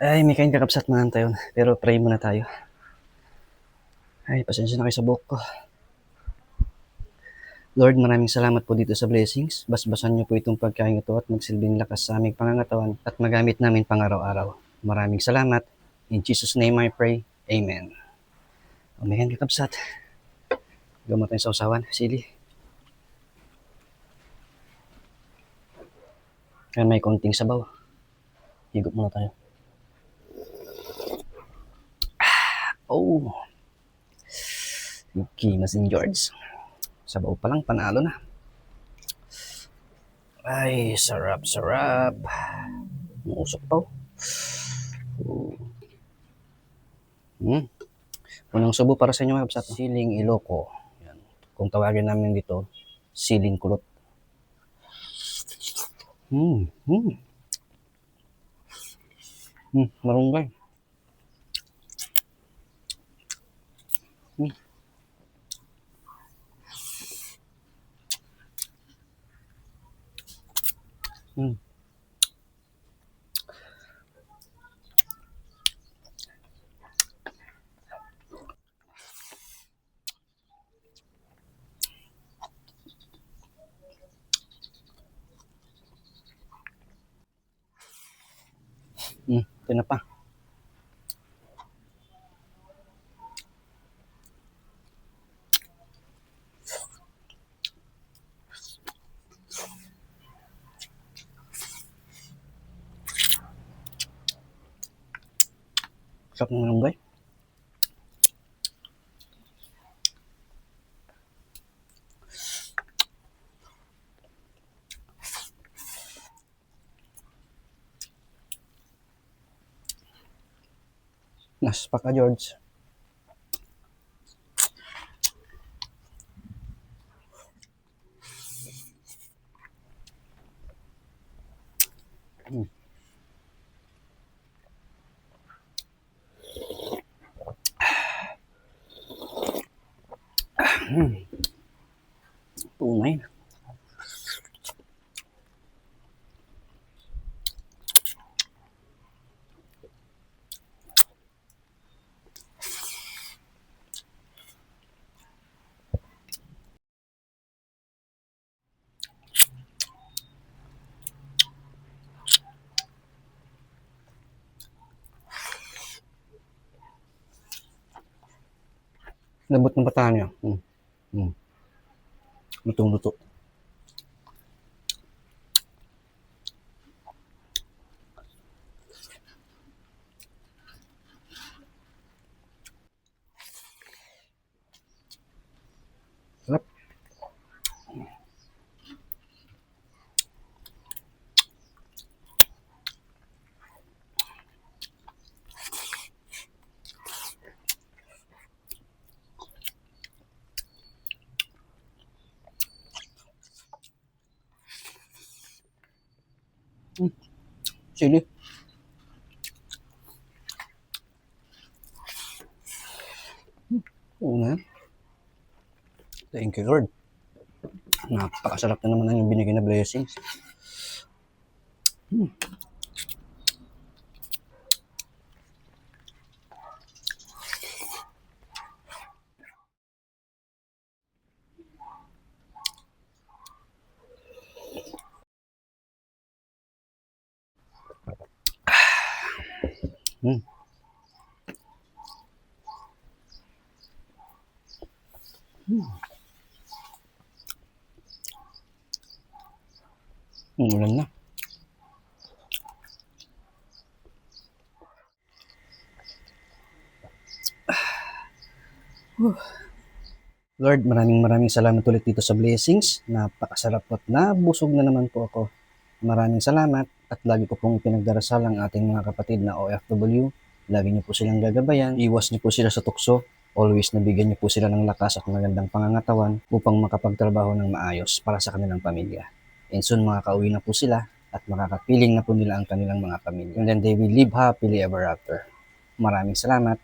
Ay, may kain kakabsat man tayo. Pero pray muna tayo. Ay, pasensya na kayo sa buhok ko. Lord, maraming salamat po dito sa blessings. Basbasan niyo po itong pagkain ito at magsilbing lakas sa aming pangangatawan at magamit namin pang-araw-araw. Maraming salamat. In Jesus' name I pray. Amen. O, may kain kakabsat. Gamot tayo sa usawan. Sili. Kaya may konting sabaw. Higop muna tayo. Oh. Okay, Masin George. Sabaw pa lang, panalo na. Ay, sarap, sarap. Mausok pa. Unang subo para sa inyo mga kapsat. Siling Iloko. Yan. Kung tawagin namin dito, siling kulot. Marunggay. Ito na pa. Sarap ng malunggay. Naspa ka, George. Tunay na. Labot ng pata niya. Lutong-luto. Sarap. Sili. Una. Thank you, Lord. Napakasarap na naman ang yung binigay na blessings. Umulan na. Lord, maraming salamat ulit dito sa blessings. Napakasarap at nabusog na naman po ako. Maraming salamat at lagi ko pong pinagdarasal ang ating mga kapatid na OFW. Lagi niyo po silang gagabayan. Iwas niyo po sila sa tukso. Always nabigyan niyo po sila ng lakas at magandang pangangatawan upang makapagtrabaho ng maayos para sa kanilang pamilya. And soon makakauwi na po sila at makakapiling na po nila ang kanilang mga pamilya. And then they will live happily ever after. Maraming salamat.